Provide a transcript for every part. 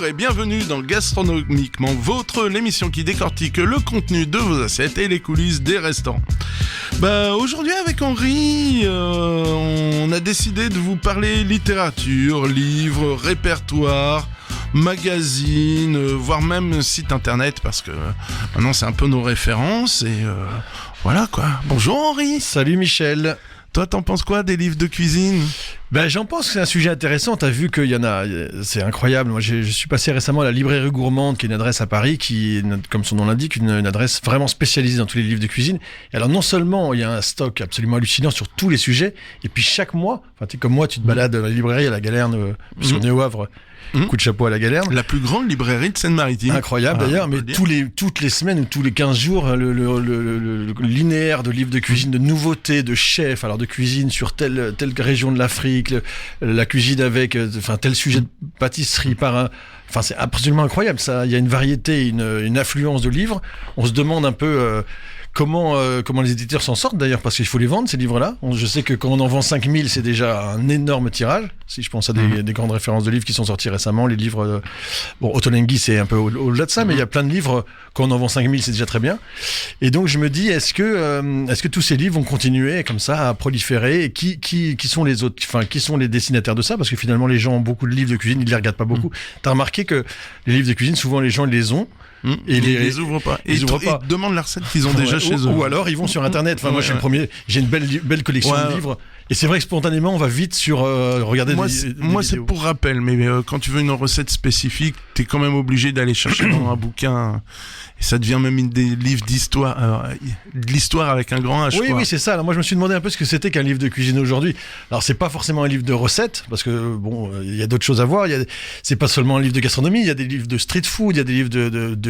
Bonjour et bienvenue dans Gastronomiquement Vôtre, l'émission qui décortique le contenu de vos assiettes et les coulisses des restaurants. Aujourd'hui avec Henri, on a décidé de vous parler littérature, livres, répertoire, magazine, voire même site internet, parce que maintenant c'est un peu nos références et voilà quoi. Bonjour Henri. Salut Michel. Toi, t'en penses quoi des livres de cuisine ? J'en pense que c'est un sujet intéressant. T'as vu qu'il y en a, c'est incroyable. Moi, je suis passé récemment à la Librairie Gourmande, qui est une adresse à Paris, qui, comme son nom l'indique, une adresse vraiment spécialisée dans tous les livres de cuisine. Et alors, non seulement il y a un stock absolument hallucinant sur tous les sujets, et puis chaque mois, t'es comme moi, tu te balades à la librairie à la Galerne, puisqu'on est au Havre. Coup de chapeau à la Galerne. La plus grande librairie de Seine-Maritime. Incroyable d'ailleurs, mais toutes les semaines ou tous les 15 jours, le linéaire de livres de cuisine, de nouveautés, de chefs, alors de cuisine sur telle région de l'Afrique, la cuisine avec tel sujet de pâtisserie c'est absolument incroyable. Ça, il y a une variété, une affluence de livres. On se demande un peu comment les éditeurs s'en sortent d'ailleurs, parce qu'il faut les vendre ces livres-là. Je sais que quand on en vend 5000, c'est déjà un énorme tirage. Si je pense à des grandes références de livres qui sont sortis récemment, les livres Ottolenghi, c'est un peu au-delà de ça, mais il y a plein de livres, quand on en vend 5000, c'est déjà très bien. Et donc je me dis, est-ce que tous ces livres vont continuer comme ça à proliférer, et qui sont les autres, qui sont les destinataires de ça, parce que finalement les gens ont beaucoup de livres de cuisine, ils les regardent pas beaucoup. T'as remarqué que les livres de cuisine, souvent les gens les ont, et ils les ouvrent pas. Ils demandent la recette qu'ils ont déjà chez eux. Ou alors ils vont sur internet. Moi je suis le premier. J'ai une belle collection de livres. Et c'est vrai que spontanément on va vite sur regarder moi, des moi c'est pour rappel, mais quand tu veux une recette spécifique, t'es quand même obligé d'aller chercher dans un bouquin. Et ça devient même des livres d'histoire, de l'histoire avec un grand H. Oui, c'est ça. Alors moi je me suis demandé un peu ce que c'était qu'un livre de cuisine aujourd'hui. Alors c'est pas forcément un livre de recettes, parce que il y a d'autres choses à voir. C'est pas seulement un livre de gastronomie. Il y a des livres de street food, il y a des livres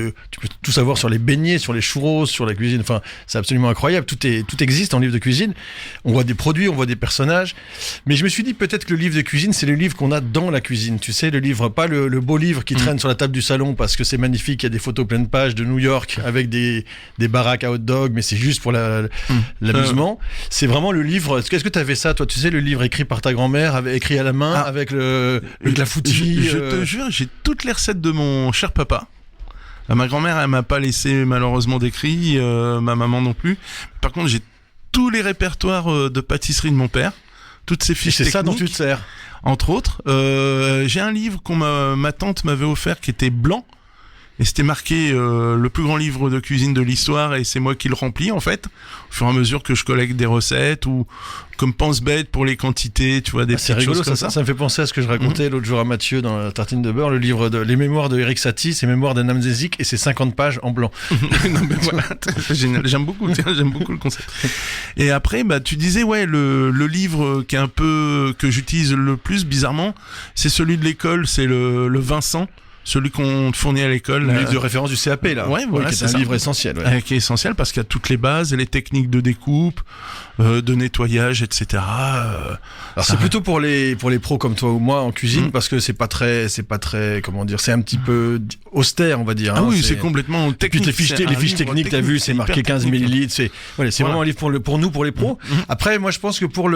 tu peux tout savoir sur les beignets, sur les churros, sur la cuisine. Enfin, c'est absolument incroyable. Tout existe en livre de cuisine. On voit des produits, on voit des personnages. Mais je me suis dit peut-être que le livre de cuisine, c'est le livre qu'on a dans la cuisine. Tu sais, le livre, pas le beau livre qui traîne sur la table du salon parce que c'est magnifique. Il y a des photos pleines pages de New York avec des baraques à hot dog, mais c'est juste pour l'amusement. C'est vraiment le livre. Est-ce que tu avais ça, toi? Tu sais, le livre écrit par ta grand-mère, écrit à la main, avec le clafoutis. Je te jure, j'ai toutes les recettes de mon cher papa. Ma grand-mère, elle m'a pas laissé malheureusement d'écrit, ma maman non plus. Par contre, j'ai tous les répertoires de pâtisserie de mon père, toutes ces fiches techniques. C'est ça dont tu te sers. Entre autres, j'ai un livre ma tante m'avait offert qui était blanc. Et c'était marqué le plus grand livre de cuisine de l'histoire, et c'est moi qui le remplis en fait, au fur et à mesure que je collecte des recettes, ou comme pense-bête pour les quantités, tu vois, des petites choses comme ça. Ça me fait penser à ce que je racontais l'autre jour à Mathieu dans la tartine de beurre, le livre les mémoires de Eric Satie, ses mémoires d'Anne Amzézik, et ses 50 pages en blanc. Non mais voilà, c'est génial, j'aime beaucoup le concept. Et après, tu disais, le livre qui est un peu, que j'utilise le plus bizarrement, c'est celui de l'école, c'est le Vincent. Celui qu'on te fournit à l'école. Le livre de référence du CAP, là. Ouais, voilà, c'est un livre essentiel. Ouais. Qui est essentiel parce qu'il y a toutes les bases et les techniques de découpe, de nettoyage, etc. Alors c'est plutôt pour les pros comme toi ou moi en cuisine, parce que c'est pas très, comment dire, c'est un petit peu austère, on va dire. Ah oui, c'est complètement technique. Puis les fiches techniques, t'as vu, c'est marqué 15 millilitres. C'est vraiment un livre pour nous, pour les pros. Après, moi, je pense que pour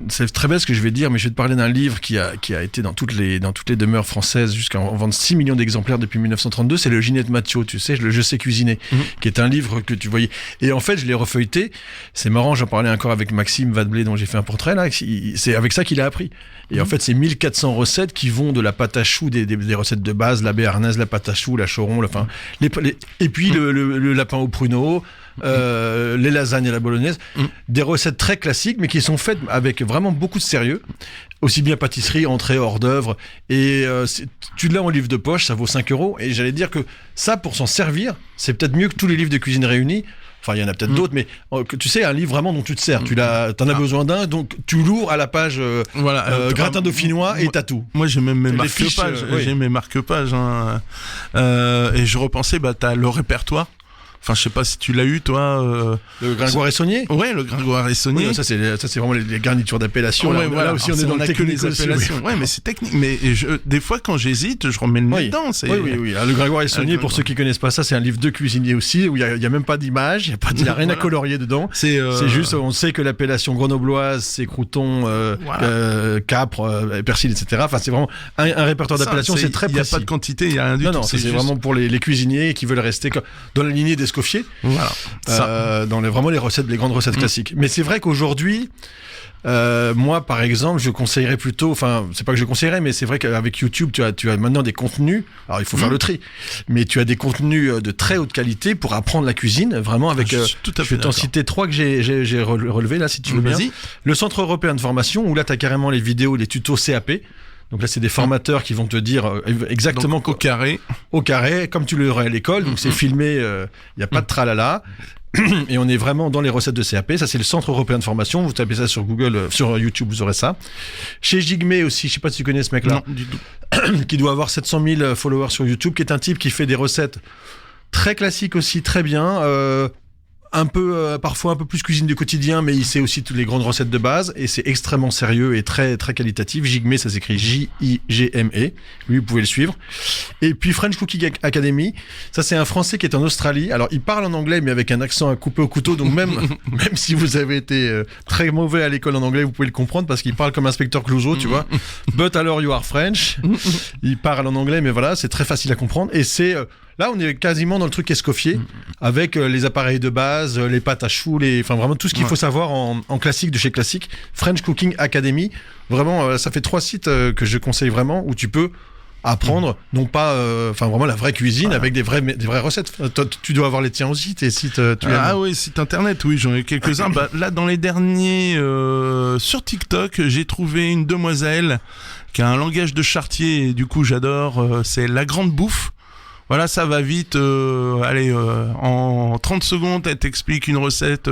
c'est très bête ce que je vais dire, mais je vais te parler d'un livre qui a été dans toutes les demeures françaises jusqu'à en vendre 6 millions d'exemplaires depuis 1932. C'est le Ginette Mathieu, tu sais, le Je sais cuisiner, qui est un livre que tu voyais. Et en fait, je l'ai refeuilleté. C'est marrant, j'en parlais encore avec Maxime Vadblé, dont j'ai fait un portrait là. C'est avec ça qu'il a appris. Et en fait, c'est 1400 recettes qui vont de la pâte à choux, des recettes de base, la béarnaise, la pâte à choux, la choron, et puis le lapin au pruneau, les lasagnes et la bolognaise. Des recettes très classiques, mais qui sont faites avec vraiment beaucoup de sérieux. Aussi bien pâtisserie, entrée, hors d'œuvre. Et tu l'as en livre de poche, ça vaut 5 €. Et j'allais dire que ça, pour s'en servir, c'est peut-être mieux que tous les livres de cuisine réunis. Enfin, il y en a peut-être d'autres, mais tu sais, un livre vraiment dont tu te sers. T'en as besoin d'un, donc tu l'ouvres à la page gratin dauphinois et t'as tout. Moi, j'ai même mes marque-pages. J'ai mes marque-pages. Et je repensais, t'as le répertoire Enfin, je sais pas si tu l'as eu, toi. Le Gringoire et Saunier. Ouais, le Gringoire et Saunier. Oui, ça c'est vraiment les garnitures d'appellation. Ouais, là aussi, on est dans le technique les appellations. aussi, ouais, mais c'est technique. Mais des fois, quand j'hésite, je remets le nez dedans. Oui. Alors, le Gringoire et Saunier, pour ceux qui connaissent pas ça, c'est un livre de cuisinier aussi, où il y a même pas d'image, il y a rien à colorier dedans. C'est juste, on sait que l'appellation grenobloise, c'est croûtons, capre, persil, etc. Enfin, c'est vraiment un répertoire d'appellations, c'est très précis. Il n'y a pas de quantité, il n'y a rien du tout. Non, c'est vraiment pour les cuisiniers qui veulent rester dans la lignée d'Escoffier. Voilà. Dans vraiment les grandes recettes classiques. Mais c'est vrai qu'aujourd'hui, moi, par exemple, je conseillerais plutôt, enfin, c'est pas que je conseillerais, mais c'est vrai qu'avec YouTube, tu as maintenant des contenus. Alors, il faut faire le tri, mais tu as des contenus de très haute qualité pour apprendre la cuisine, vraiment avec. Je vais t'en citer 3 que j'ai relevés là, si tu veux bien. Le Centre européen de formation, où là, tu as carrément les vidéos, les tutos CAP. Donc là, c'est des formateurs qui vont te dire exactement donc, au carré, comme tu l'aurais à l'école. Donc c'est filmé, il n'y a pas de tralala. Et on est vraiment dans les recettes de CAP. Ça, c'est le Centre européen de formation. Vous tapez ça sur Google, sur YouTube, vous aurez ça. Chez Jigme aussi, je sais pas si tu connais ce mec-là. Non, du tout. Qui doit avoir 700 000 followers sur YouTube, qui est un type qui fait des recettes très classiques aussi, très bien. Parfois un peu plus cuisine du quotidien, mais il sait aussi toutes les grandes recettes de base, et c'est extrêmement sérieux et très très qualitatif. Jigme, ça s'écrit Jigme. Lui, vous pouvez le suivre. Et puis French Cooking Academy, ça c'est un Français qui est en Australie. Alors il parle en anglais, mais avec un accent à couper au couteau, donc même si vous avez été très mauvais à l'école en anglais, vous pouvez le comprendre parce qu'il parle comme inspecteur Clouseau, tu vois. But alors you are French. Il parle en anglais, mais voilà, c'est très facile à comprendre, et c'est là, on est quasiment dans le truc Escoffier, avec les appareils de base, les pâtes à choux, enfin vraiment tout ce qu'il faut savoir en classique de chez Classique. French Cooking Academy, vraiment, ça fait 3 sites que je conseille vraiment, où tu peux apprendre, non pas, vraiment la vraie cuisine avec des vraies recettes. Toi, tu dois avoir les tiens aussi, tes sites. Oui, site internet, oui, j'en ai quelques-uns. Là, dans les derniers, sur TikTok, j'ai trouvé une demoiselle qui a un langage de chartier, et du coup, j'adore. C'est La Grande Bouffe. Voilà, ça va vite. En 30 secondes, elle t'explique une recette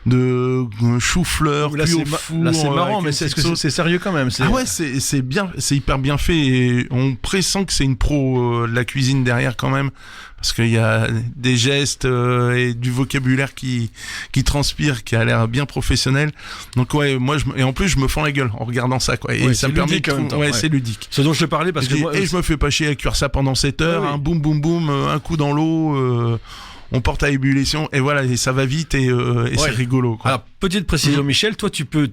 de chou-fleur cuit au four. Là, c'est marrant, mais c'est sérieux quand même. Ah ouais, c'est bien, c'est hyper bien fait, et on pressent que c'est une pro de la cuisine derrière quand même, parce qu'il y a des gestes et du vocabulaire qui transpire, qui a l'air bien professionnel. Donc ouais, et en plus je me fends la gueule en regardant ça, quoi. Et ça me permet c'est ludique. Ce dont je te parlais, parce que je me fais pas chier à cuire ça pendant 7 heures, boum boum boum, un coup dans l'eau. On porte à ébullition, et voilà, et ça va vite, et c'est rigolo, quoi. Alors, petite précision, Michel, toi, tu peux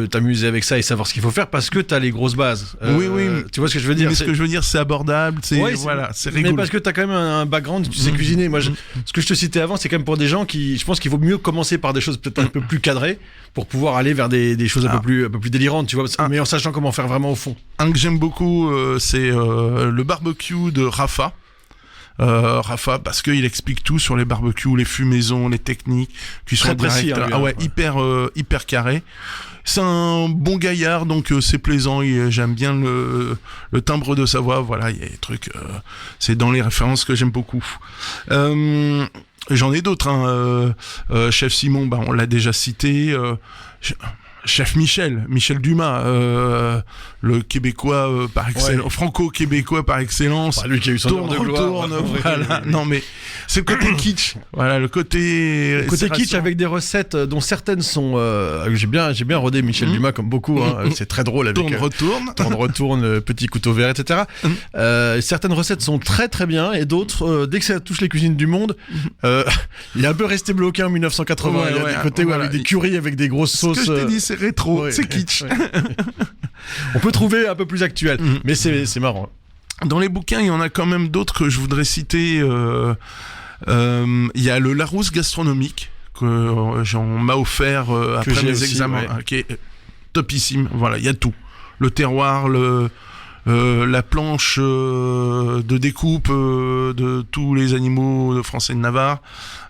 t'amuser avec ça et savoir ce qu'il faut faire parce que t'as les grosses bases. Oui. Tu vois ce que je veux dire? Mais ce que je veux dire, c'est abordable, c'est rigolo. Mais parce que t'as quand même un background, tu sais cuisiner. Moi, ce que je te citais avant, c'est quand même pour des gens je pense qu'il vaut mieux commencer par des choses peut-être un peu plus cadrées pour pouvoir aller vers des choses un peu plus délirantes, tu vois, mais en sachant comment faire vraiment au fond. Un que j'aime beaucoup, c'est le barbecue de Rafa. Rafa, parce qu'il explique tout sur les barbecues, les fumaisons, les techniques, cuisson directe. Hyper carré. C'est un bon gaillard, donc c'est plaisant. J'aime bien le timbre de sa voix. Voilà, il y a des trucs. C'est dans les références que j'aime beaucoup. J'en ai d'autres. Chef Simon, on l'a déjà cité. Chef Michel Dumas, le Québécois par excellence, franco-québécois par excellence. Lui qui a eu son heure de gloire. Voilà. Non mais c'est le côté kitsch. Voilà, le côté kitsch avec des recettes dont certaines sont. J'ai bien rodé Michel Dumas comme beaucoup. C'est très drôle avec tourne, petit couteau vert, etc. Certaines recettes sont très très bien, et d'autres, dès que ça touche les cuisines du monde, il est un peu resté bloqué en 1980. Il y a des côtés avec des currys avec des grosses sauces. Ce que je t'ai dit, c'est rétro, c'est kitsch. On peut trouver un peu plus actuel, mais c'est marrant. Dans les bouquins, il y en a quand même d'autres que je voudrais citer. Il y a le Larousse gastronomique que on m'a offert après mes examens, qui est topissime. Voilà, il y a tout. Le terroir, la planche de découpe de tous les animaux français de Navarre,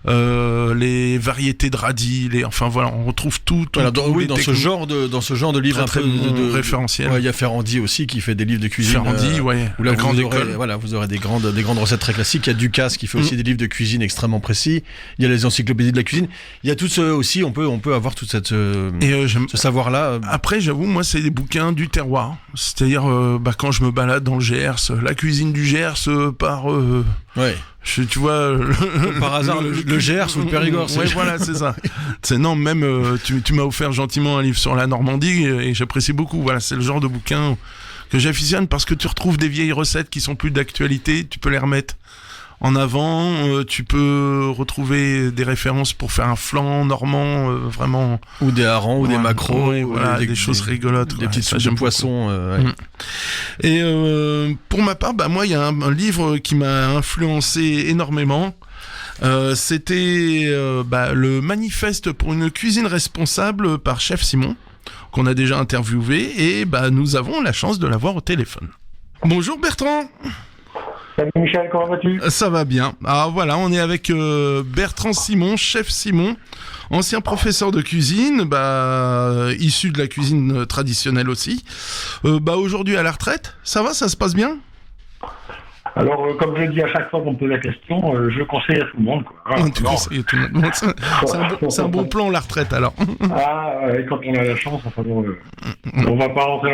les variétés de radis, enfin voilà, on retrouve tout. Dans ce genre de livre un peu de référentiel. Il y a Ferrandi aussi qui fait des livres de cuisine. Ferrandi, où la grande école. Voilà, vous aurez des grandes recettes très classiques. Il y a Ducasse qui fait aussi des livres de cuisine extrêmement précis. Il y a les encyclopédies de la cuisine. Il y a tout ce aussi. On peut avoir toute ce savoir-là. Après, j'avoue, moi, c'est des bouquins du terroir. C'est-à-dire, quand je me balade dans le Gers, la cuisine du Gers par... Ouais. Tu vois... Par hasard, le Gers ou le Périgord. Ouais, voilà, c'est ça. Non, même, tu m'as offert gentiment un livre sur la Normandie et j'apprécie beaucoup. Voilà, c'est le genre de bouquin que j'affectionne parce que tu retrouves des vieilles recettes qui sont plus d'actualité, tu peux les remettre en avant, tu peux retrouver des références pour faire un flan normand, vraiment... Ou des harengs, ou des maquereaux, voilà, des choses rigolotes. Des petites soupes de poisson. Ouais. Et pour ma part, moi, il y a un livre qui m'a influencé énormément. C'était le manifeste pour une cuisine responsable par Chef Simon, qu'on a déjà interviewé, et nous avons la chance de l'avoir au téléphone. Bonjour Bertrand. Salut Michel, comment vas-tu ? Ça va bien. Alors voilà, on est avec Bertrand Simon, Chef Simon, ancien professeur de cuisine, issu de la cuisine traditionnelle aussi. Aujourd'hui à la retraite, ça va, ça se passe bien ? Alors, comme je dis à chaque fois qu'on me pose la question, je conseille à tout le monde. Tu conseilles à tout le monde. C'est un bon plan, la retraite, alors. Et quand on a la chance, on va pas rentrer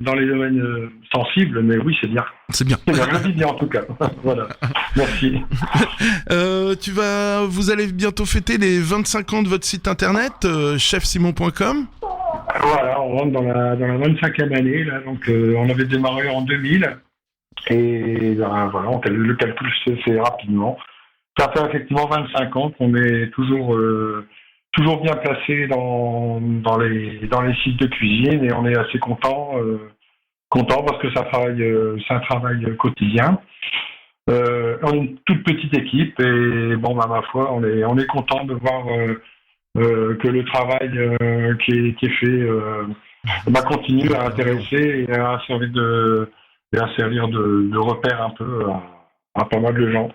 dans les domaines sensibles, mais oui, c'est bien. C'est bien. Je dis bien, en tout cas. Voilà. Merci. Vous allez bientôt fêter les 25 ans de votre site internet, chefsimon.com. Voilà, on rentre dans la 25e année, là. Donc, on avait démarré en 2000. Et voilà, le calcul se fait rapidement. Ça fait effectivement 25 ans qu'on est toujours bien placé dans les sites de cuisine et on est assez content parce que c'est un travail quotidien. On est une toute petite équipe et ma foi, on est content de voir que le travail qui est fait continue à intéresser et à servir de repère un peu à pas mal de gens.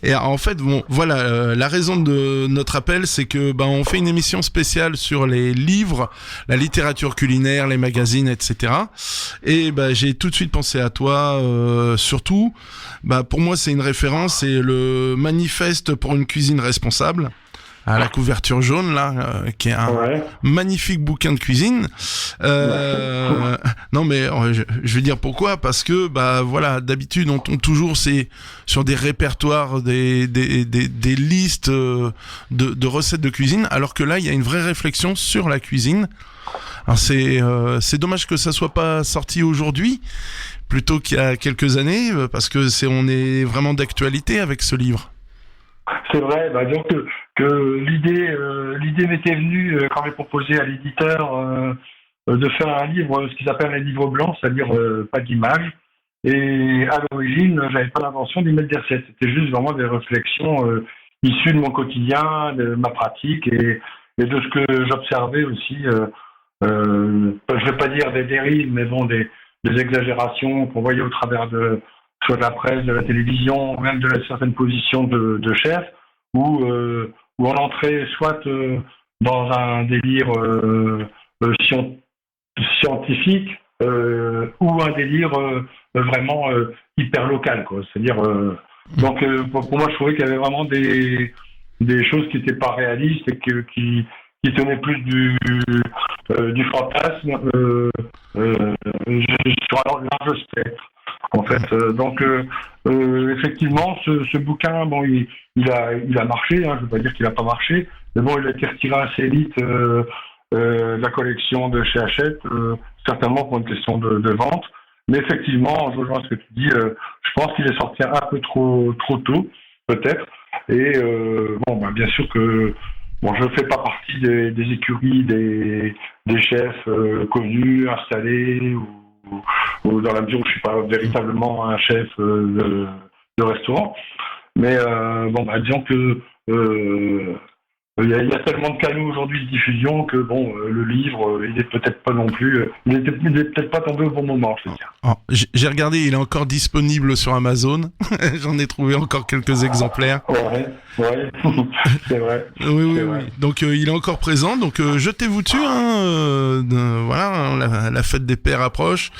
Et en fait, la raison de notre appel, c'est que on fait une émission spéciale sur les livres, la littérature culinaire, les magazines, etc. Et j'ai tout de suite pensé à toi, surtout. Pour moi, c'est une référence, c'est le manifeste pour une cuisine responsable. À la couverture jaune là, qui est un magnifique bouquin de cuisine. Non mais je vais dire pourquoi, parce que d'habitude on tombe toujours sur des répertoires, des listes de recettes de cuisine, alors que là il y a une vraie réflexion sur la cuisine. Alors c'est dommage que ça soit pas sorti aujourd'hui plutôt qu'il y a quelques années, parce que on est vraiment d'actualité avec ce livre. C'est vrai, donc que l'idée m'était venue quand j'ai proposé à l'éditeur de faire un livre, ce qu'ils appellent un livre blanc, c'est-à-dire pas d'image. Et à l'origine, j'avais pas l'intention d'y mettre des recettes. C'était juste vraiment des réflexions issues de mon quotidien, de ma pratique et de ce que j'observais aussi. Je vais pas dire des dérives, mais des exagérations qu'on voyait au travers soit de la presse, de la télévision, même de certaines positions de chefs, où on entrait soit dans un délire scientifique ou un délire vraiment hyper local, quoi. C'est-à-dire, donc pour moi, je trouvais qu'il y avait vraiment des choses qui n'étaient pas réalistes et qui tenaient plus du fantasme sur un large spectre. En fait, effectivement, ce bouquin, il a marché. Je ne veux pas dire qu'il n'a pas marché, mais il a été retiré assez vite de la collection de chez Hachette, certainement pour une question de vente. Mais effectivement, je rejoins ce que tu dis. Je pense qu'il est sorti un peu trop tôt, peut-être. Et bien sûr que je fais pas partie des écuries des chefs connus, installés ou dans la mesure où je suis pas véritablement un chef de restaurant, mais disons que il y a tellement de canaux aujourd'hui de diffusion que le livre il est peut-être pas non plus il est peut-être pas tombé au bon moment, je veux dire. J'ai regardé, il est encore disponible sur Amazon. J'en ai trouvé encore quelques exemplaires. Ouais, c'est vrai. Oui. Donc il est encore présent. Donc jetez-vous dessus. La fête des pères approche.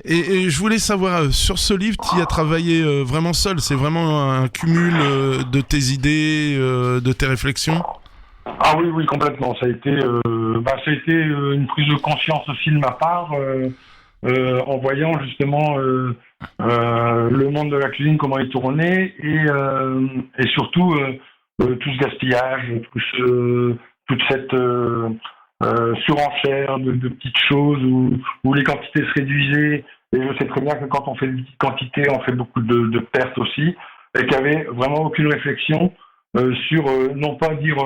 Et je voulais savoir, sur ce livre, tu y as travaillé vraiment seul. C'est vraiment un cumul de tes idées, de tes réflexions. Ah oui, oui, complètement. Ça a été une prise de conscience aussi de ma part, en voyant justement le monde de la cuisine, comment il tournait, et surtout tout ce gaspillage, toute cette surenchère de petites choses où les quantités se réduisaient. Et je sais très bien que quand on fait de petites quantités, on fait beaucoup de pertes aussi, et qu'il n'y avait vraiment aucune réflexion sur non pas dire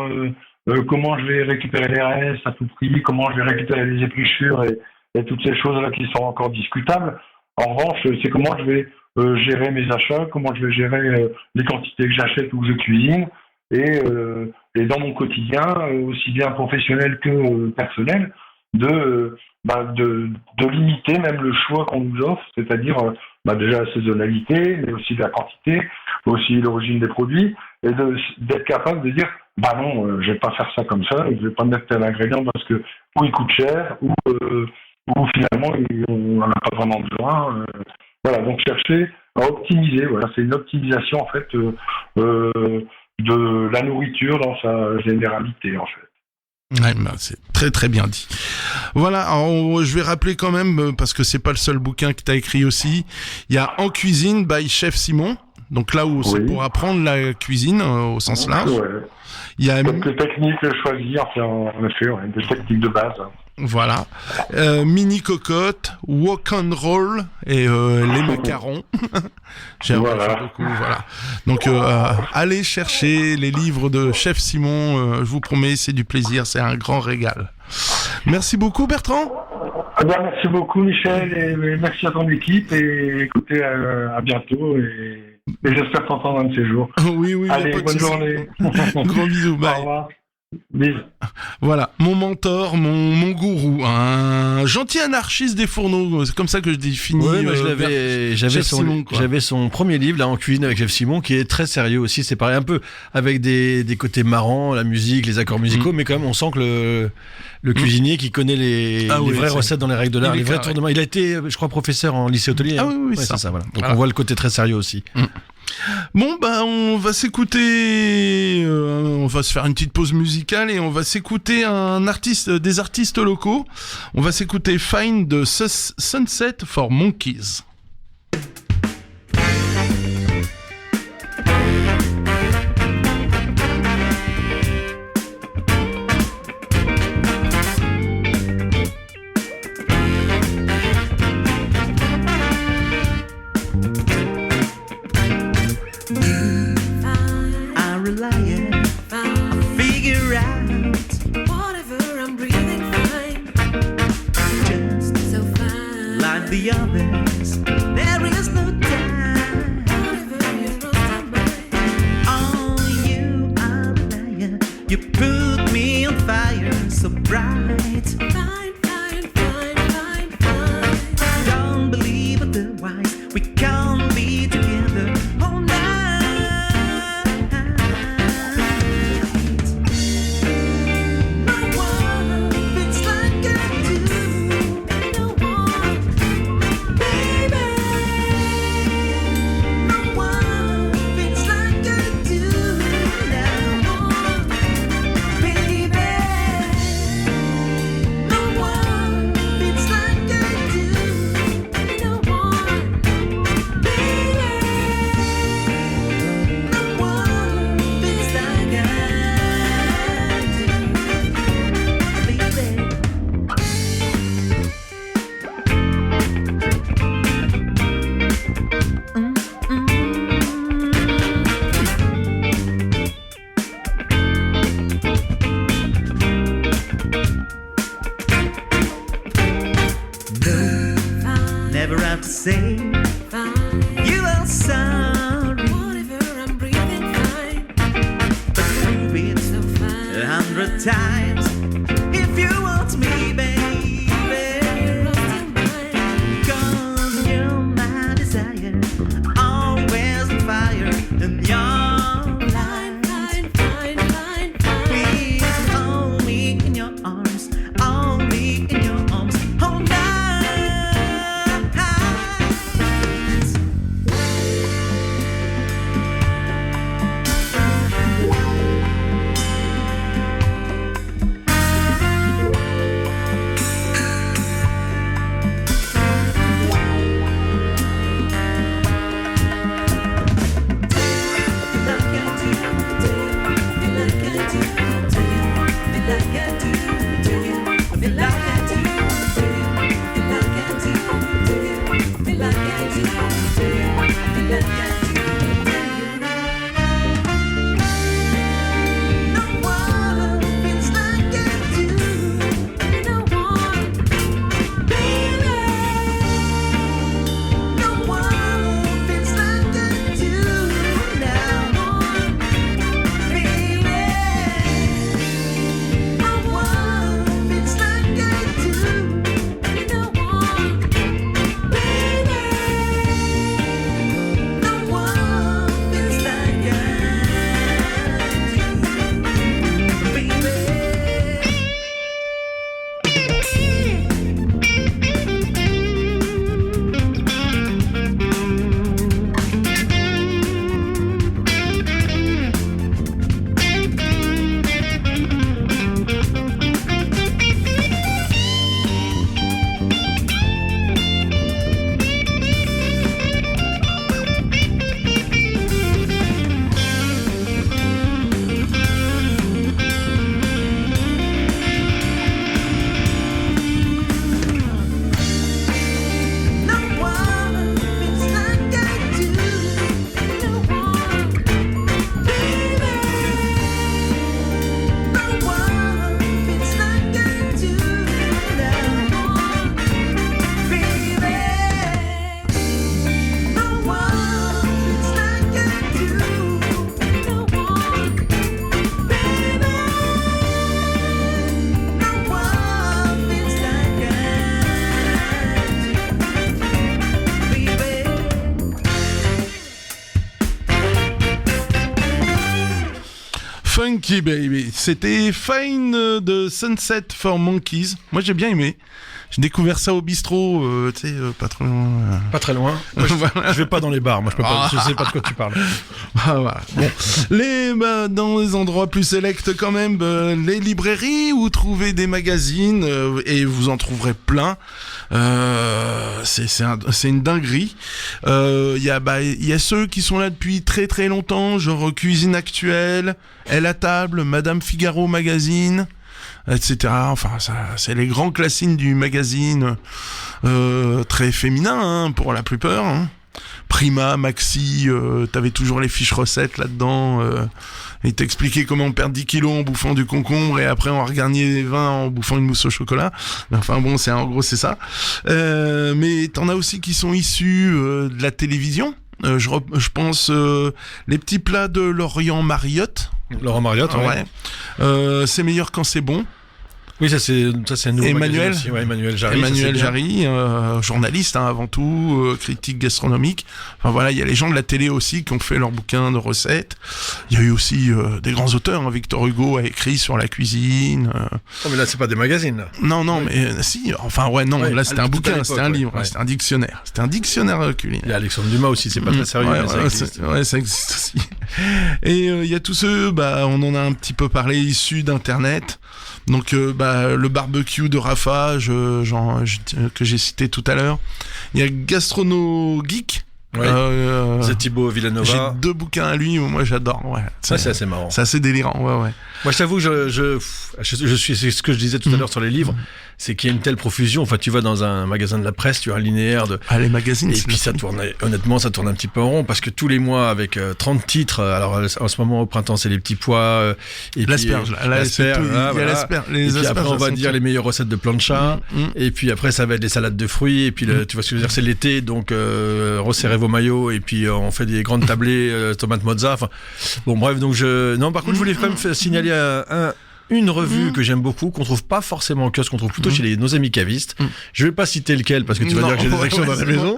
comment je vais récupérer les restes à tout prix, comment je vais récupérer les épluchures et toutes ces choses-là qui sont encore discutables. En revanche, c'est comment je vais gérer mes achats, comment je vais gérer les quantités que j'achète ou que je cuisine, et dans mon quotidien, aussi bien professionnel que personnel, de limiter même le choix qu'on nous offre, c'est-à-dire déjà la saisonnalité, mais aussi la quantité, aussi l'origine des produits, et d'être capable de dire non, je vais pas faire ça comme ça, je vais pas mettre tel ingrédient parce que ou il coûte cher, ou finalement on n'en a pas vraiment besoin. Voilà, donc chercher à optimiser, voilà, c'est une optimisation en fait de la nourriture dans sa généralité en fait. Ouais, c'est très très bien dit. Voilà, alors, je vais rappeler quand même, parce que c'est pas le seul bouquin que tu as écrit aussi, il y a En cuisine by Chef Simon, donc là où c'est pour apprendre la cuisine au sens large. Ouais. Il y a quelques techniques choisies, en effet, des techniques de base. Voilà, mini cocotte, walk and roll et les macarons. J'ai beaucoup, voilà. Donc allez chercher les livres de Chef Simon, je vous promets, c'est du plaisir, c'est un grand régal. Merci beaucoup Bertrand. Merci beaucoup Michel et merci à ton équipe et écoutez, à bientôt et j'espère t'entendre un de ces jours. Oui, allez, bonne journée. Gros bisous, bye. Au revoir. Bisous. Voilà, mon mentor, mon gourou, un gentil anarchiste des fourneaux, c'est comme ça que je définis. Oui, moi j'avais son premier livre là en cuisine avec Chef Simon qui est très sérieux aussi. C'est pareil un peu avec des côtés marrants, la musique, les accords musicaux, mais quand même on sent que le cuisinier qui connaît les vraies recettes dans les règles de l'art, les vrais tournements. Il a été, je crois, professeur en lycée hôtelier. Ah oui, c'est ça. Voilà. Donc on voit le côté très sérieux aussi. Bon, on va s'écouter, on va se faire une petite pause musicale et on va s'écouter des artistes locaux. On va s'écouter Find the Sunset for Monkeys. The others, there is no time. Oh, you are a liar. You put me on fire, so bright. Fine. Don't believe otherwise. We can't be together all night. No one fits like I do. No one. Say you are sorry. Whatever, I'm breathing fine. But prove it 100 times if you want me, baby. 'Cause you're my desire, always on fire, and you're fine. Please hold me in your arms, hold me in your arms, hold me. Monkey Baby. C'était Fine de Sunset for Monkeys. Moi, j'ai bien aimé. J'ai découvert ça au bistrot, tu sais, pas trop loin. Pas très loin. Moi, je vais pas dans les bars. Moi, je sais pas de quoi tu parles. Ah, voilà. Bon. Dans les endroits plus sélects quand même, les librairies où trouver des magazines, et vous en trouverez plein. C'est une dinguerie. Il y a ceux qui sont là depuis très très longtemps, genre Cuisine Actuelle, Elle à table, Madame Figaro Magazine, etc. Enfin, ça, c'est les grands classiques du magazine, très féminin, hein, pour la plupart. Hein. Prima, Maxi, t'avais toujours les fiches recettes là-dedans. Et t'expliquait comment on perd 10 kilos en bouffant du concombre et après on regagner les 20 en bouffant une mousse au chocolat. Enfin bon, en gros c'est ça. Mais t'en as aussi qui sont issus de la télévision. Je pense les petits plats de Laurent Mariotte. Laurent Mariotte, ouais. C'est meilleur quand c'est bon. Oui, ça c'est un nouveau Emmanuel aussi. Ouais, Emmanuel Jarry. Emmanuel Jarry, journaliste avant tout, critique gastronomique. Enfin voilà, il y a les gens de la télé aussi qui ont fait leurs bouquins de recettes. Il y a eu aussi des grands auteurs. Hein. Victor Hugo a écrit sur la cuisine. Oh, mais là c'est pas des magazines là. Non, mais si. Enfin ouais, non. Là c'était un bouquin, c'était un livre, c'était un dictionnaire. C'était un dictionnaire culinaire. Il y a Alexandre Dumas aussi, c'est pas très sérieux. Ça existe aussi. Et il y a tous ceux, on en a un petit peu parlé, issus d'internet. Donc le barbecue de Rafa, que j'ai cité tout à l'heure. Il y a Gastrono Geek. Ouais. C'est Thibaut Villanova. J'ai 2 bouquins à lui, moi j'adore. Ouais. Ça c'est assez marrant. C'est assez délirant, ouais. Moi je t'avoue, je suis, c'est ce que je disais tout à l'heure sur les livres, c'est qu'il y a une telle profusion. Enfin, tu vas dans un magasin de la presse, tu as un linéaire de. Ah, les magazines. Et puis ça tourne, honnêtement, ça tourne un petit peu en rond parce que tous les mois avec 30 titres. Alors en ce moment au printemps, c'est les petits pois. Et l'asperge. Puis, l'asperge. Il y a l'asperge. Et puis après, on va dire les meilleures recettes de plancha. Et puis après, ça va être les salades de fruits. Et puis tu vois ce que je veux dire, c'est l'été, donc resserrez vos maillots. Et puis on fait des grandes tablées tomates mozza. Enfin, bon bref, donc non, par contre, je voulais quand même signaler une revue que j'aime beaucoup, qu'on trouve pas forcément en kiosque, qu'on trouve plutôt chez nos amis cavistes. Je vais pas citer lequel parce que tu vas dire que j'ai des actions dans la maison,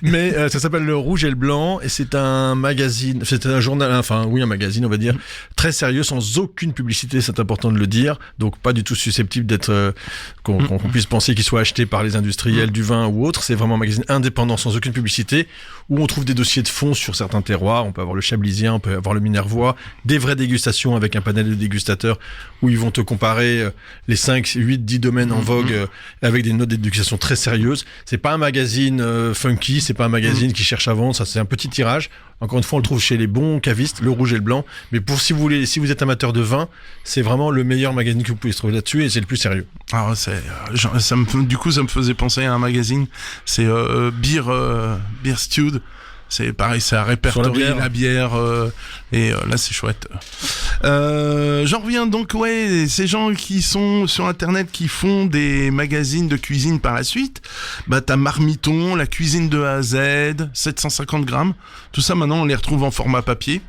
mais ça s'appelle Le Rouge et le Blanc et c'est un magazine, c'est un journal, un magazine on va dire, très sérieux, sans aucune publicité, c'est important de le dire, donc pas du tout susceptible d'être qu'on puisse penser qu'il soit acheté par les industriels du vin ou autre. C'est vraiment un magazine indépendant, sans aucune publicité, où on trouve des dossiers de fond sur certains terroirs. On peut avoir le Chablisien, on peut avoir le Minervois, des vraies dégustations avec un panel de dégustateurs où ils vont te comparer les 5, 8, 10 domaines en vogue avec des notes d'éducation très sérieuses. C'est pas un magazine funky, c'est pas un magazine qui cherche à vendre, ça c'est un petit tirage. Encore une fois, on le trouve chez les bons cavistes, Le Rouge et le Blanc. Mais si vous êtes amateur de vin, c'est vraiment le meilleur magazine que vous pouvez se trouver là-dessus et c'est le plus sérieux. Alors du coup, ça me faisait penser à un magazine. C'est Beer Stewed. C'est pareil, ça répertorie la bière et là c'est chouette. J'en reviens donc, ces gens qui sont sur internet qui font des magazines de cuisine par la suite, t'as Marmiton, la cuisine de A à Z, 750 grammes, tout ça maintenant on les retrouve en format papier.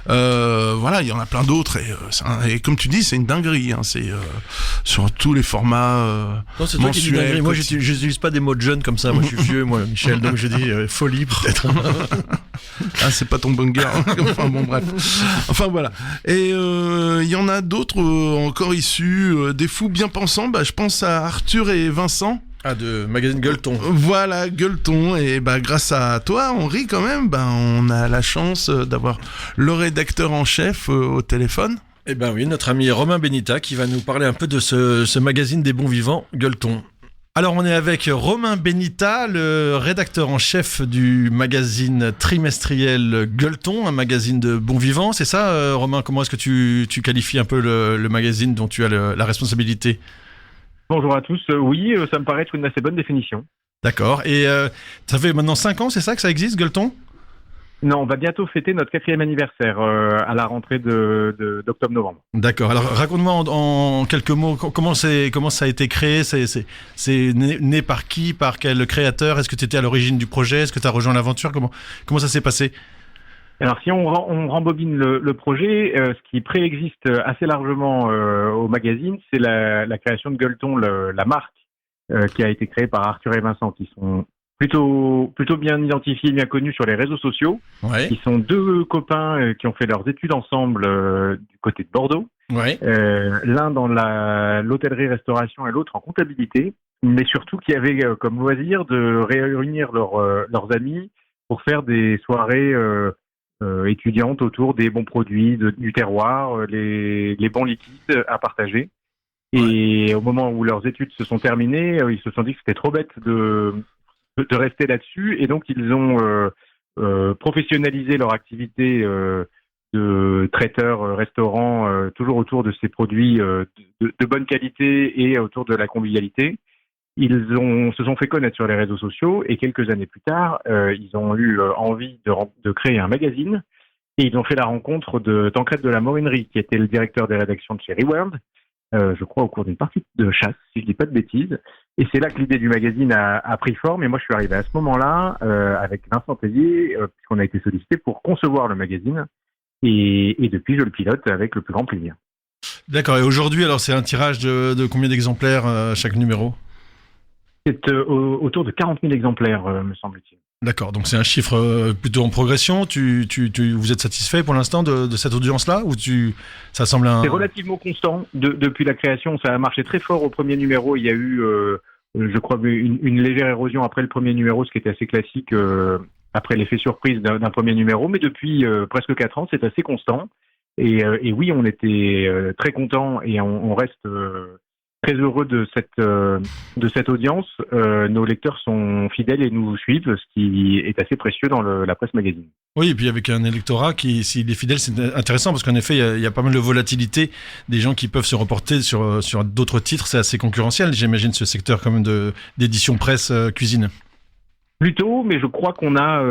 Voilà, il y en a plein d'autres et comme tu dis, c'est une dinguerie, hein, c'est sur tous les formats non, c'est toi qui dis dinguerie. Moi, j'utilise pas des mots de jeunes comme ça. Moi, je suis vieux, moi, Michel, donc je dis folie peut-être. Ah, c'est pas ton banger. Enfin bon, bref. Enfin voilà. Et il y en a d'autres encore issus des fous bien pensants. Je pense à Arthur et Vincent. Ah, de magazine Gueuleton. Voilà, Gueuleton. Et grâce à toi, Henri, quand même, on a la chance d'avoir le rédacteur en chef au téléphone. Eh ben oui, notre ami Romain Benita qui va nous parler un peu de ce magazine des bons vivants, Gueuleton. Alors on est avec Romain Benita, le rédacteur en chef du magazine trimestriel Gueuleton, un magazine de bons vivants. C'est ça, Romain? Comment est-ce que tu qualifies un peu le magazine dont tu as la responsabilité? Bonjour à tous. Oui, ça me paraît être une assez bonne définition. D'accord. Et ça fait maintenant 5 ans, c'est ça que ça existe, Gueuleton? Non, on va bientôt fêter notre 4e anniversaire à la rentrée d'octobre-novembre. D'accord. Alors raconte-moi en quelques mots comment ça a été créé. C'est né par qui, par quel créateur? Est-ce que tu étais à l'origine du projet? Est-ce que tu as rejoint l'aventure? Comment ça s'est passé? Alors si on rembobine le projet, ce qui préexiste assez largement au magazine, c'est la création de Gueuleton, la marque qui a été créée par Arthur et Vincent, qui sont plutôt bien identifiés, bien connus sur les réseaux sociaux. Ouais. Ils sont deux copains qui ont fait leurs études ensemble du côté de Bordeaux. Ouais. L'un dans l'hôtellerie-restauration et l'autre en comptabilité, mais surtout qui avaient comme loisir de réunir leurs amis pour faire des soirées étudiantes autour des bons produits du terroir, les bons liquides à partager. Et au moment où leurs études se sont terminées, ils se sont dit que c'était trop bête de rester là-dessus, et donc ils ont professionnalisé leur activité de traiteurs, restaurants, toujours autour de ces produits de bonne qualité et autour de la convivialité. Se sont fait connaître sur les réseaux sociaux, et quelques années plus tard, ils ont eu envie de créer un magazine, et ils ont fait la rencontre de Tancred de la Morinerie, qui était le directeur des rédactions de chez Reworld, je crois au cours d'une partie de chasse, si je dis pas de bêtises. Et c'est là que l'idée du magazine a pris forme, et moi je suis arrivé à ce moment-là avec Vincent Tellier, puisqu'on a été sollicité pour concevoir le magazine, et depuis je le pilote avec le plus grand plaisir. D'accord, et aujourd'hui, alors c'est un tirage de combien d'exemplaires chaque numéro ? C'est autour de 40 000 exemplaires, me semble-t-il. D'accord, donc c'est un chiffre plutôt en progression. Vous êtes satisfait pour l'instant de cette audience-là, ou ça semble C'est relativement constant depuis la création. Ça a marché très fort au premier numéro. Il y a eu, je crois, une légère érosion après le premier numéro, ce qui était assez classique après l'effet surprise d'un premier numéro. Mais depuis presque 4 ans, c'est assez constant. Et oui, on était très contents, et on reste très heureux de cette audience. Nos lecteurs sont fidèles et nous suivent, ce qui est assez précieux dans la presse magazine. Oui, et puis avec un électorat qui, s'il est fidèle, c'est intéressant, parce qu'en effet, il y a pas mal de volatilité, des gens qui peuvent se reporter sur d'autres titres. C'est assez concurrentiel, j'imagine, ce secteur quand même d'édition presse cuisine. Plutôt, mais je crois qu'on a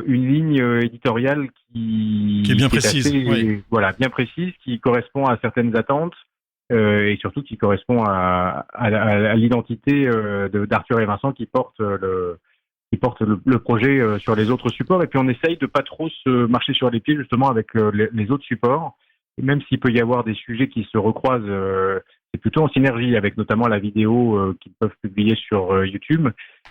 une ligne éditoriale qui est bien précise, assez, oui. Voilà, bien précise, qui correspond à certaines attentes. Et surtout qui correspond à l'identité d'Arthur et Vincent qui porte le projet sur les autres supports. Et puis on essaye de pas trop se marcher sur les pieds justement avec les autres supports. Et même s'il peut y avoir des sujets qui se recroisent, c'est plutôt en synergie avec notamment la vidéo qu'ils peuvent publier sur YouTube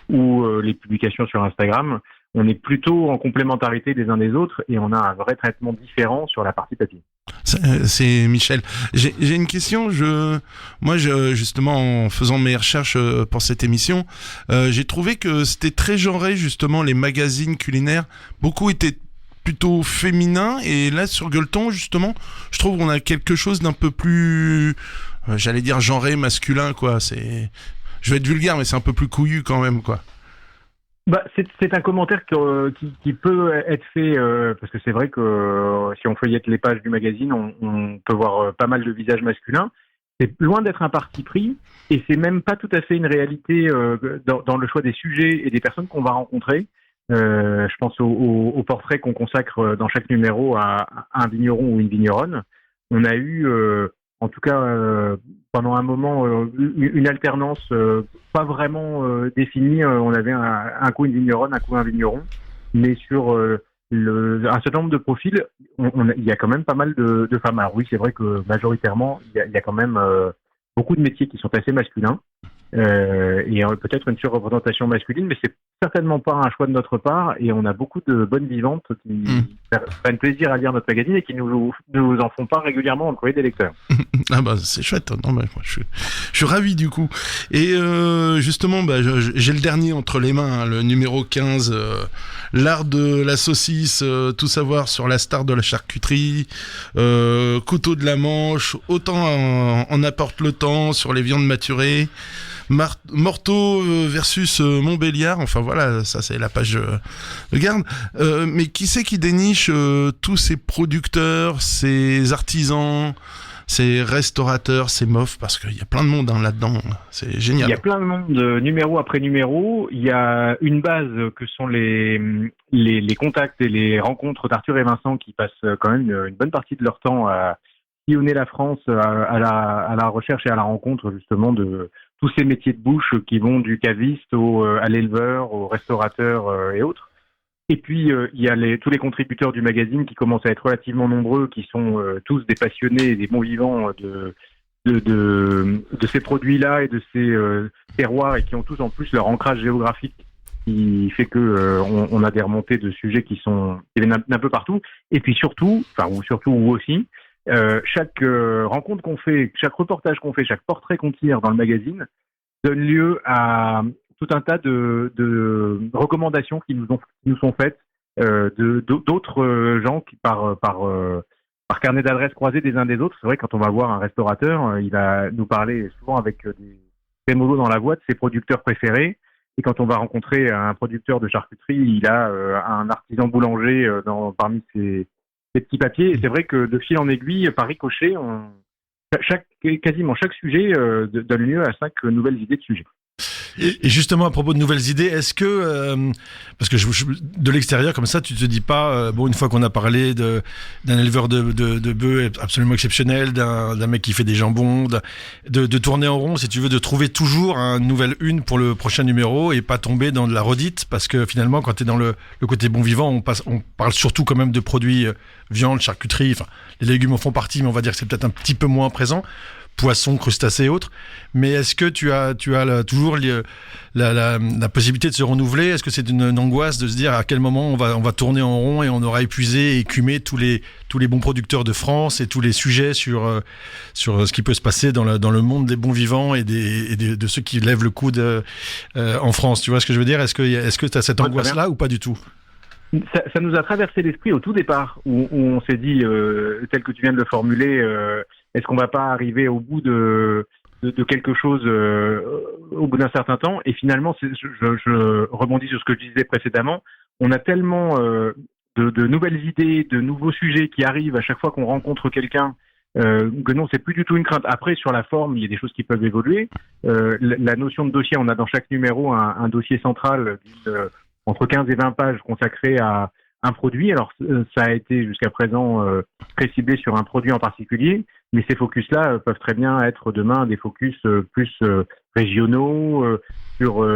ou les publications sur Instagram. On est plutôt en complémentarité des uns des autres, et on a un vrai traitement différent sur la partie papier. C'est Michel. J'ai une question. Moi, justement, en faisant mes recherches pour cette émission, j'ai trouvé que c'était très genré, justement, les magazines culinaires. Beaucoup étaient plutôt féminins, et là, sur Gueuleton, justement, je trouve qu'on a quelque chose d'un peu plus, j'allais dire genré, masculin, quoi. Je vais être vulgaire, mais c'est un peu plus couillu quand même, quoi. C'est un commentaire qui peut être fait, parce que c'est vrai que si on feuillette les pages du magazine, on peut voir pas mal de visages masculins. C'est loin d'être un parti pris, et c'est même pas tout à fait une réalité dans le choix des sujets et des personnes qu'on va rencontrer. Je pense au portrait qu'on consacre dans chaque numéro à un vigneron ou une vigneronne. On a eu, en tout cas pendant un moment, une alternance pas vraiment définie. On avait un coup une vigneronne, un coup un vigneron, mais sur un certain nombre de profils, il y a quand même pas mal de femmes. Alors oui, c'est vrai que majoritairement, il y a quand même beaucoup de métiers qui sont assez masculins, et peut-être une surreprésentation masculine, mais c'est certainement pas un choix de notre part, et on a beaucoup de bonnes vivantes qui prennent plaisir à lire notre magazine et qui nous en font part régulièrement dans le courrier des lecteurs. Ah bah c'est chouette. Non, mais moi, je suis ravi du coup. Et justement, j'ai le dernier entre les mains, hein, le numéro 15, l'art de la saucisse, tout savoir sur la star de la charcuterie, couteau de la Manche, autant en apporte le temps sur les viandes maturées, Morteau versus Montbéliard. Enfin voilà, ça c'est la page de garde. Mais qui c'est qui déniche tous ces producteurs, ces artisans, ces restaurateurs, ces mofs, parce qu'il y a plein de monde là-dedans, c'est génial. Il y a plein de monde, numéro après numéro. Il y a une base que sont les contacts et les rencontres d'Arthur et Vincent, qui passent quand même une bonne partie de leur temps à sillonner la France à la recherche et à la rencontre justement de tous ces métiers de bouche qui vont du caviste à l'éleveur, au restaurateur et autres. Et puis, il y a tous les contributeurs du magazine qui commencent à être relativement nombreux, qui sont tous des passionnés et des bons vivants de ces produits-là et de ces terroirs, et qui ont tous en plus leur ancrage géographique qui fait que on a des remontées de sujets qui viennent d'un peu partout. Et puis surtout ou aussi, chaque rencontre qu'on fait, chaque reportage qu'on fait, chaque portrait qu'on tire dans le magazine donne lieu à tout un tas de recommandations qui nous sont faites d'autres gens qui par carnet d'adresses croisés des uns des autres. C'est vrai, quand on va voir un restaurateur, il va nous parler souvent avec des mots dans la voix de ses producteurs préférés. Et quand on va rencontrer un producteur de charcuterie, il a un artisan boulanger parmi ses petits papiers. Et c'est vrai que de fil en aiguille, par ricochet, quasiment chaque sujet donne lieu à 5 nouvelles idées de sujets. Et justement, à propos de nouvelles idées, est-ce que, parce que de l'extérieur, comme ça, tu te dis pas, une fois qu'on a parlé d'un éleveur de bœufs absolument exceptionnel, d'un mec qui fait des jambons, de tourner en rond, si tu veux, de trouver toujours une nouvelle une pour le prochain numéro et pas tomber dans de la redite, parce que finalement, quand tu es dans le côté bon vivant, on parle surtout quand même de produits viande, charcuterie, enfin, les légumes en font partie, mais on va dire que c'est peut-être un petit peu moins présent. Poissons, crustacés et autres. Mais est-ce que tu as toujours la possibilité de se renouveler? Est-ce que c'est une angoisse de se dire à quel moment on va tourner en rond et on aura épuisé et écumé tous les bons producteurs de France et tous les sujets sur ce qui peut se passer dans le monde des bons vivants et de ceux qui lèvent le coude en France? Tu vois ce que je veux dire? Est-ce que tu as cette angoisse-là ou pas du tout? Ça nous a traversé l'esprit au tout départ, où on s'est dit, tel que tu viens de le formuler, est-ce qu'on va pas arriver au bout de quelque chose au bout d'un certain temps? Et finalement, je rebondis sur ce que je disais précédemment, on a tellement de nouvelles idées, de nouveaux sujets qui arrivent à chaque fois qu'on rencontre quelqu'un, que non, c'est plus du tout une crainte. Après, sur la forme, il y a des choses qui peuvent évoluer. La notion de dossier, on a dans chaque numéro un dossier central entre 15 et 20 pages consacrées à un produit. Alors, ça a été jusqu'à présent très ciblé sur un produit en particulier, mais ces focus-là peuvent très bien être demain des focus plus régionaux, sur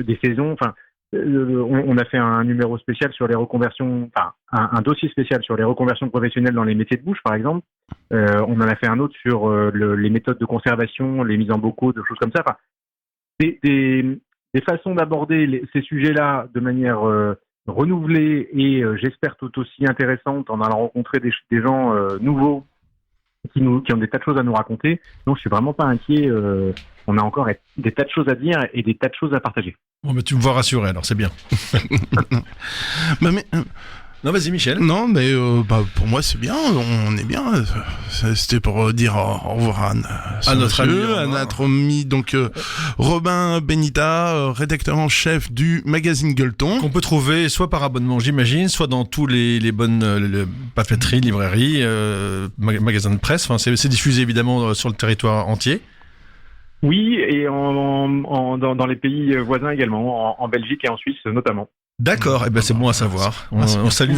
des saisons. Enfin, on a fait un numéro spécial sur les reconversions, enfin, un dossier spécial sur les reconversions professionnelles dans les métiers de bouche, par exemple. On en a fait un autre sur les méthodes de conservation, les mises en bocaux, des choses comme ça. Enfin, des façons d'aborder ces sujets-là de manière renouvelée et j'espère tout aussi intéressante en allant rencontrer des gens nouveaux qui ont des tas de choses à nous raconter. Donc je suis vraiment pas inquiet. On a encore des tas de choses à dire et des tas de choses à partager. Bon, mais tu me vois rassuré, alors c'est bien. Non, vas-y Michel. Non, mais pour moi c'est bien, on est bien. C'était pour dire au revoir à notre ami, donc Robin Benita, rédacteur en chef du magazine Gueuleton. Qu'on peut trouver soit par abonnement, j'imagine, soit dans tous les bonnes papeteries, librairies, magasins de presse. Enfin, c'est diffusé évidemment sur le territoire entier. Oui, et dans les pays voisins également, en Belgique et en Suisse notamment. D'accord, c'est bon à savoir. On salue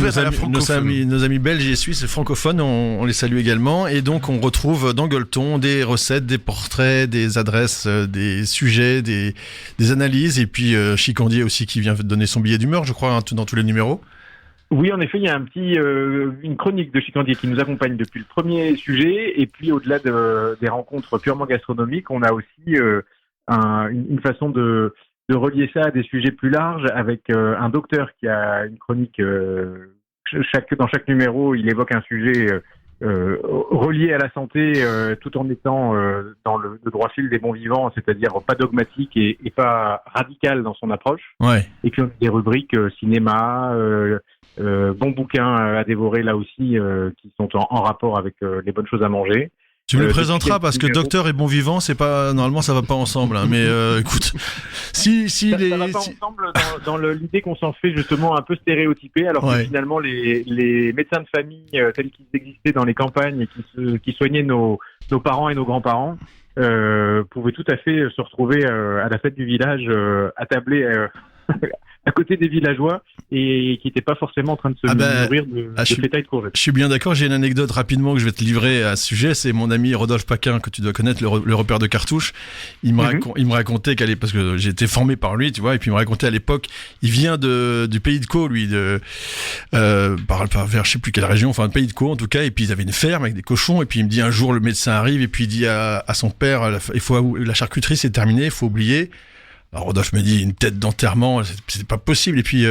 nos amis belges et suisses francophones, on les salue également. Et donc on retrouve dans Gueuleton des recettes, des portraits, des adresses, des sujets, des analyses. Et puis Chicandier aussi qui vient donner son billet d'humeur, je crois, dans tous les numéros. Oui, en effet, il y a une chronique de Chicandier qui nous accompagne depuis le premier sujet. Et puis au-delà des rencontres purement gastronomiques, on a aussi une façon de relier ça à des sujets plus larges avec un docteur qui a une chronique. Dans chaque numéro, il évoque un sujet relié à la santé tout en étant dans le droit fil des bons vivants, c'est-à-dire pas dogmatique et pas radical dans son approche. Ouais. Et puis on a des rubriques cinéma, bons bouquins à dévorer là aussi qui sont en rapport avec les bonnes choses à manger. Tu me le présenteras parce que docteur et bon vivant, c'est pas normalement ça va pas ensemble. Hein, mais écoute, ça va pas ensemble dans l'idée qu'on s'en fait justement un peu stéréotypé, alors que finalement les médecins de famille tels qu'ils existaient dans les campagnes et qui soignaient nos parents et nos grands-parents pouvaient tout à fait se retrouver à la fête du village attablés à côté des villageois et qui n'étaient pas forcément en train de se nourrir de pétailles de courgettes. Je suis bien d'accord, j'ai une anecdote rapidement que je vais te livrer à ce sujet, c'est mon ami Rodolphe Paquin, que tu dois connaître, le repère de cartouches. Il me racontait parce que j'ai été formé par lui, tu vois, et puis il me racontait à l'époque, il vient du pays de Caux, lui, vers je sais plus quelle région, enfin, le pays de Caux en tout cas, et puis ils avaient une ferme avec des cochons, et puis il me dit un jour, le médecin arrive, et puis il dit à son père, la charcuterie c'est terminé, il faut oublier. Alors Rodolphe me dit une tête d'enterrement, c'est pas possible. Et puis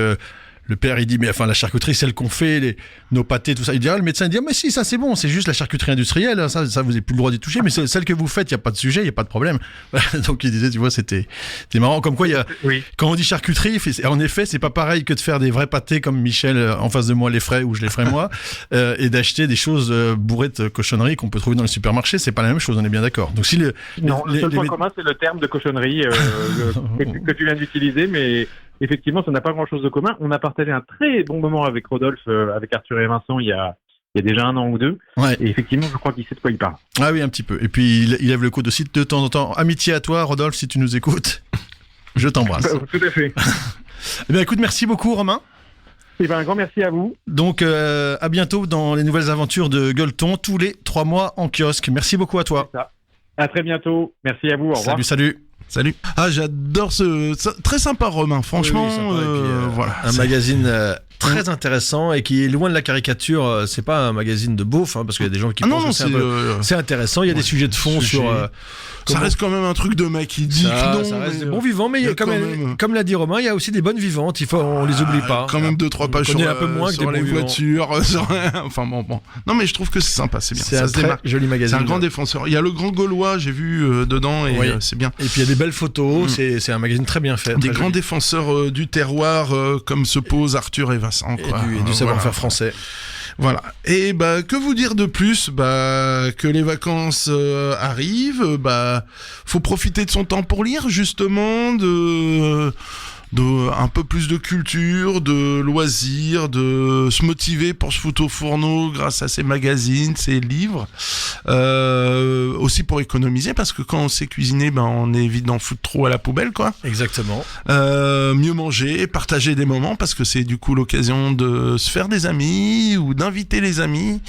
le père il dit mais enfin la charcuterie celle qu'on fait, nos pâtés tout ça. Il dit le médecin il dit mais si ça c'est bon, c'est juste la charcuterie industrielle, ça vous n'avez plus le droit d'y toucher, mais celle que vous faites il y a pas de sujet, il y a pas de problème. Donc il disait tu vois c'était marrant comme quoi il y a quand on dit charcuterie en effet c'est pas pareil que de faire des vrais pâtés comme Michel en face de moi les ferait ou je les ferais moi et d'acheter des choses bourrées de cochonneries qu'on peut trouver dans les supermarchés, c'est pas la même chose, on est bien d'accord. Donc si le seul point commun c'est le terme de cochonnerie que tu viens d'utiliser, mais effectivement, ça n'a pas grand-chose de commun. On a partagé un très bon moment avec Rodolphe, avec Arthur et Vincent, il y a déjà 1 an ou 2. Ouais. Et effectivement, je crois qu'il sait de quoi il parle. Ah oui, un petit peu. Et puis, il lève le coude aussi de temps en temps. Amitié à toi, Rodolphe, si tu nous écoutes. Je t'embrasse. Tout à fait. Eh bien, écoute, merci beaucoup, Romain. Eh bien, un grand merci à vous. Donc, à bientôt dans les nouvelles aventures de Gueuleton, tous les 3 mois en kiosque. Merci beaucoup à toi. C'est ça. À très bientôt. Merci à vous. Au revoir. Salut. Ah, j'adore très sympa, Romain. Franchement, oui, sympa. Et puis, voilà. Un magazine très intéressant et qui est loin de la caricature. C'est pas un magazine de beauf, parce qu'il y a des gens qui pensent que c'est intéressant. Il y a des sujets de fond sur. Ça reste quand même un truc de mec qui dit que non. Ça reste des bons vivants, mais il y a quand même, comme l'a dit Romain, il y a aussi des bonnes vivantes. On les oublie pas. Quand même 2-3 pages sur un peu moins sur les voitures. Enfin bon. Non, mais je trouve que c'est sympa, c'est bien. C'est un très joli magazine. C'est un grand défenseur. Il y a le Grand Gaulois, j'ai vu dedans, et c'est bien. Et puis il y a des belles photos. C'est un magazine très bien fait. Des grands défenseurs du terroir, comme se posent Arthur et Vincent. Et du savoir-faire français. Voilà. Et que vous dire de plus ? Que les vacances arrivent. Faut profiter de son temps pour lire, justement, de un peu plus de culture, de loisirs, de se motiver pour se foutre au fourneau grâce à ces magazines, ces livres. Aussi pour économiser, parce que quand on sait cuisiner, on évite d'en foutre trop à la poubelle, quoi. Exactement. Mieux manger, partager des moments, parce que c'est du coup l'occasion de se faire des amis ou d'inviter les amis.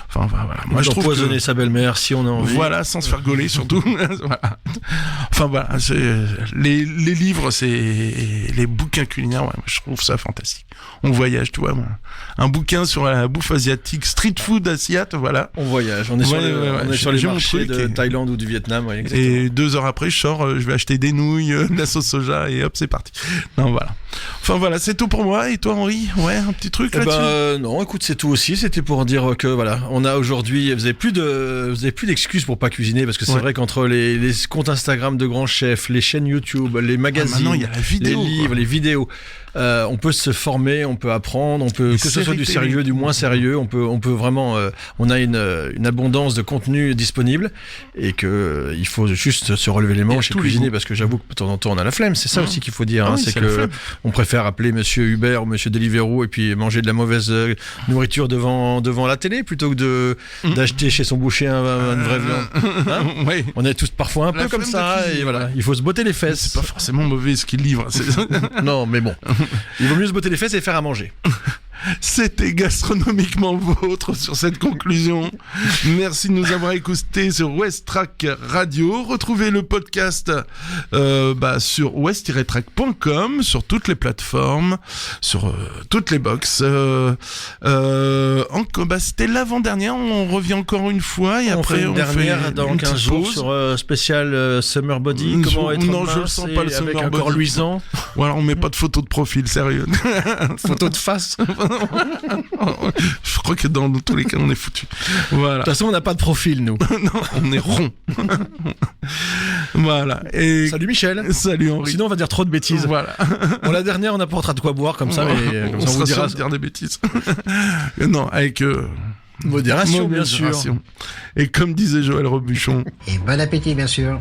Enfin voilà. Moi je trouve empoisonner sa belle-mère si on a envie. Voilà, sans se faire gauler surtout. Voilà. Enfin voilà, les livres, c'est les bouquins culinaires, je trouve ça fantastique. On voyage, tu vois, un bouquin sur la bouffe asiatique, street food asiate, voilà. On voyage, on est sur les marchés de Thaïlande ou du Vietnam, et 2 heures après, je sors, je vais acheter des nouilles, de la sauce soja, et hop, c'est parti. Non, voilà. Enfin voilà, c'est tout pour moi. Et toi, Henri, un petit truc là-dessus. Non, écoute, c'est tout aussi. C'était pour dire que voilà, on a aujourd'hui, vous avez plus d'excuses pour pas cuisiner, parce que c'est vrai qu'entre les comptes Instagram de grands chefs, les chaînes YouTube, les magazines, maintenant, il y a la vidéo, les livres, les vidéos. On peut se former, on peut apprendre, que ce soit du sérieux, du moins sérieux, on peut vraiment, on a une abondance de contenu disponible, et que il faut juste se relever les manches et cuisiner, parce que j'avoue que de temps en temps on a la flemme. C'est ça aussi qu'il faut dire, c'est que on préfère appeler Monsieur Hubert ou Monsieur Deliveroo et puis manger de la mauvaise nourriture devant la télé plutôt que d'acheter chez son boucher une vraie viande. Oui. On est tous parfois un peu comme ça, et voilà, il faut se botter les fesses. C'est pas forcément mauvais ce qu'il livre. Non, mais bon. Il vaut mieux se botter les fesses et faire à manger. C'était gastronomiquement vôtre sur cette conclusion. Merci de nous avoir écoutés sur West Track Radio. Retrouvez le podcast sur west-track.com, sur toutes les plateformes, sur toutes les box. C'était l'avant-dernière, on revient encore une fois, et après on fait dans 15 jours sur spécial Summer Body. Comment être non, je le sens pas, le Summer Body. Avec un corps luisant. Voilà, on met pas de photo de profil, sérieux. Photo de face. Je crois que dans tous les cas on est foutu. Voilà. De toute façon on n'a pas de profil, nous. Non, on est rond. Voilà. Et salut Michel. Salut Henri. Sinon on va dire trop de bêtises. Voilà. Bon, la dernière on apportera de quoi boire comme ça, mais comme on ça on vous dira dire des bêtises. Non, avec modération bien sûr. Et comme disait Joël Robuchon. Et bon appétit bien sûr.